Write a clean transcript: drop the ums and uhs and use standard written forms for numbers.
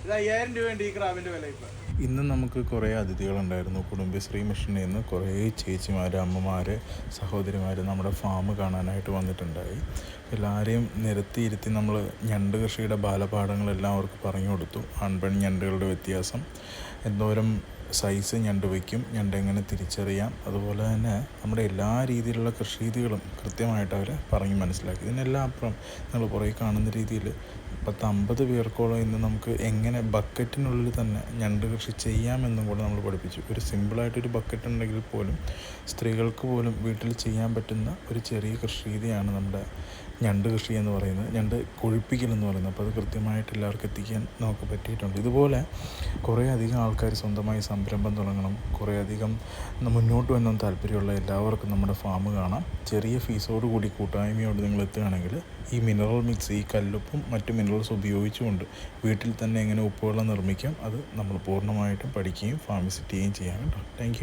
ഇത് 5000 രൂപയുണ്ട് ഈ ക്രാബിൻ്റെ വില ഇപ്പം. ഇന്ന് നമുക്ക് കുറേ അതിഥികളുണ്ടായിരുന്നു. കുടുംബശ്രീ മിഷനിൽ നിന്ന് കുറേ ചേച്ചിമാർ, അമ്മമാർ, സഹോദരിമാർ നമ്മുടെ ഫാം കാണാനായിട്ട് വന്നിട്ടുണ്ടായി. എല്ലാവരെയും നിരത്തിയിരുത്തി നമ്മൾ ഞണ്ട് കൃഷിയുടെ ബാലപാഠങ്ങളെല്ലാം അവർക്ക് പറഞ്ഞു കൊടുത്തു. ആൺപെൺ ഞണ്ടുകളുടെ വ്യത്യാസം, എന്തോരം സൈസ് ഞണ്ട് വയ്ക്കും, ഞണ്ട് എങ്ങനെ തിരിച്ചറിയാം, അതുപോലെ തന്നെ നമ്മുടെ എല്ലാ രീതിയിലുള്ള കൃഷി രീതികളും കൃത്യമായിട്ട് അവർ പറഞ്ഞ് മനസ്സിലാക്കി. ഇതിനെല്ലാം അപ്പുറം നിങ്ങൾ പുറകെ കാണുന്ന രീതിയിൽ 50 പേർക്കോളം ഇന്ന് നമുക്ക് എങ്ങനെ ബക്കറ്റിനുള്ളിൽ തന്നെ ഞണ്ട് കൃഷി ചെയ്യാമെന്നും കൂടെ നമ്മൾ പഠിപ്പിച്ചു. ഒരു സിമ്പിളായിട്ടൊരു ബക്കറ്റ് ഉണ്ടെങ്കിൽ പോലും സ്ത്രീകൾക്ക് പോലും വീട്ടിൽ ചെയ്യാൻ പറ്റുന്ന ഒരു ചെറിയ കൃഷി രീതിയാണ് നമ്മുടെ ഞണ്ട് കൃഷി എന്ന് പറയുന്നത്, ഞണ്ട് കൊഴിപ്പിക്കൽ എന്ന് പറയുന്നത്. അപ്പോൾ അത് കൃത്യമായിട്ട് എല്ലാവർക്കും എത്തിക്കാൻ നമുക്ക് പറ്റിയിട്ടുണ്ട്. ഇതുപോലെ കുറേ അധികം ആൾക്കാർ സ്വന്തമായി സംരംഭം തുടങ്ങണം, കുറേ അധികം മുന്നോട്ട് വരാൻ താല്പര്യമുള്ള എല്ലാവർക്കും നമ്മുടെ ഫാം കാണാം. ചെറിയ ഫീസോടുകൂടി കൂട്ടായ്മയോട് നിങ്ങൾ എത്തുകയാണെങ്കിൽ ഈ മിനറൽ മിക്സ്, ഈ കല്ലുപ്പും മറ്റു മിനറൽസ് ഉപയോഗിച്ചുകൊണ്ട് വീട്ടിൽ തന്നെ എങ്ങനെ ഉപ്പുവെള്ളം നിർമ്മിക്കാം അത് നമ്മൾ പൂർണ്ണമായിട്ടും പഠിക്കുകയും ഫാം വിസിറ്റ് ചെയ്യുകയും ചെയ്യാം കേട്ടോ. താങ്ക്